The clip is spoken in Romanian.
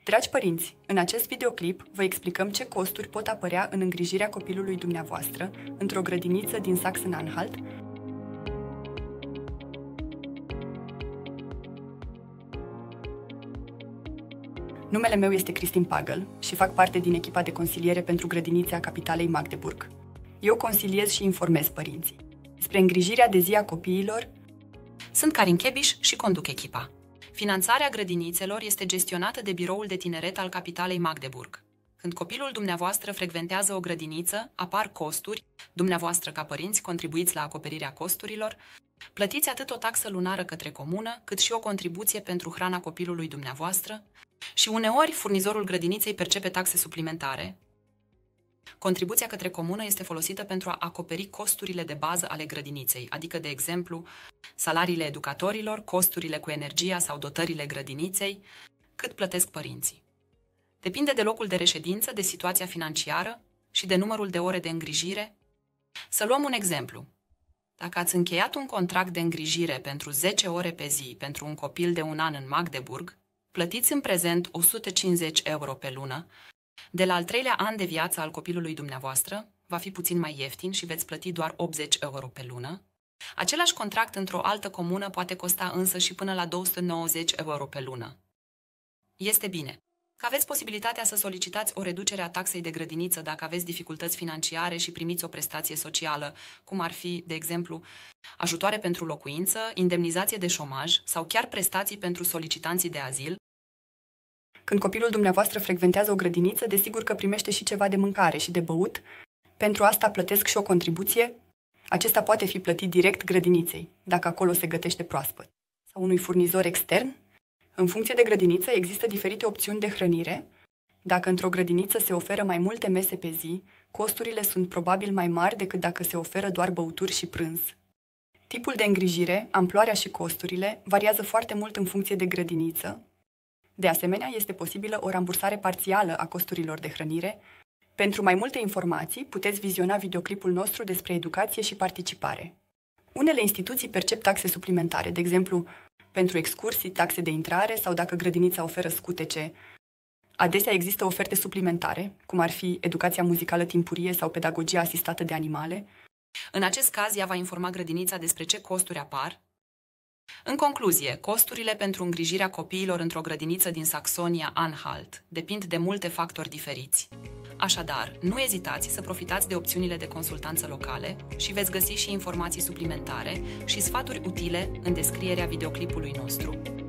Dragi părinți, în acest videoclip vă explicăm ce costuri pot apărea în îngrijirea copilului dumneavoastră într-o grădiniță din Sachsen-Anhalt. Numele meu este Cristin Pagel și fac parte din echipa de consiliere pentru grădinițe a capitalei Magdeburg. Eu consiliez și informez părinții despre îngrijirea de zi a copiilor. Sunt Karin Chebiș și conduc echipa. Finanțarea grădinițelor este gestionată de Biroul de Tineret al capitalei Magdeburg. Când copilul dumneavoastră frecventează o grădiniță, apar costuri, dumneavoastră ca părinți contribuiți la acoperirea costurilor, plătiți atât o taxă lunară către comună, cât și o contribuție pentru hrana copilului dumneavoastră și uneori furnizorul grădiniței percepe taxe suplimentare. Contribuția către comună este folosită pentru a acoperi costurile de bază ale grădiniței, adică, de exemplu, salariile educatorilor, costurile cu energia sau dotările grădiniței, cât plătesc părinții. Depinde de locul de reședință, de situația financiară și de numărul de ore de îngrijire. Să luăm un exemplu. Dacă ați încheiat un contract de îngrijire pentru 10 ore pe zi pentru un copil de 1 an în Magdeburg, plătiți în prezent 150 euro pe lună. De la al 3-lea an de viață al copilului dumneavoastră, va fi puțin mai ieftin și veți plăti doar 80 euro pe lună. Același contract într-o altă comună poate costa însă și până la 290 euro pe lună. Este bine că aveți posibilitatea să solicitați o reducere a taxei de grădiniță dacă aveți dificultăți financiare și primiți o prestație socială, cum ar fi, de exemplu, ajutoare pentru locuință, indemnizație de șomaj sau chiar prestații pentru solicitanții de azil. Când copilul dumneavoastră frecventează o grădiniță, desigur că primește și ceva de mâncare și de băut. Pentru asta plătesc și o contribuție. Acesta poate fi plătit direct grădiniței, dacă acolo se gătește proaspăt, sau unui furnizor extern. În funcție de grădiniță există diferite opțiuni de hrănire. Dacă într-o grădiniță se oferă mai multe mese pe zi, costurile sunt probabil mai mari decât dacă se oferă doar băuturi și prânz. Tipul de îngrijire, amploarea și costurile variază foarte mult în funcție de grădiniță. De asemenea, este posibilă o rambursare parțială a costurilor de hrănire. Pentru mai multe informații, puteți viziona videoclipul nostru despre educație și participare. Unele instituții percep taxe suplimentare, de exemplu, pentru excursii, taxe de intrare sau dacă grădinița oferă scutece. Adesea există oferte suplimentare, cum ar fi educația muzicală timpurie sau pedagogia asistată de animale. În acest caz, ea va informa grădinița despre ce costuri apar. În concluzie, costurile pentru îngrijirea copiilor într-o grădiniță din Saxonia-Anhalt depind de multe factori diferiți. Așadar, nu ezitați să profitați de opțiunile de consultanță locale și veți găsi și informații suplimentare și sfaturi utile în descrierea videoclipului nostru.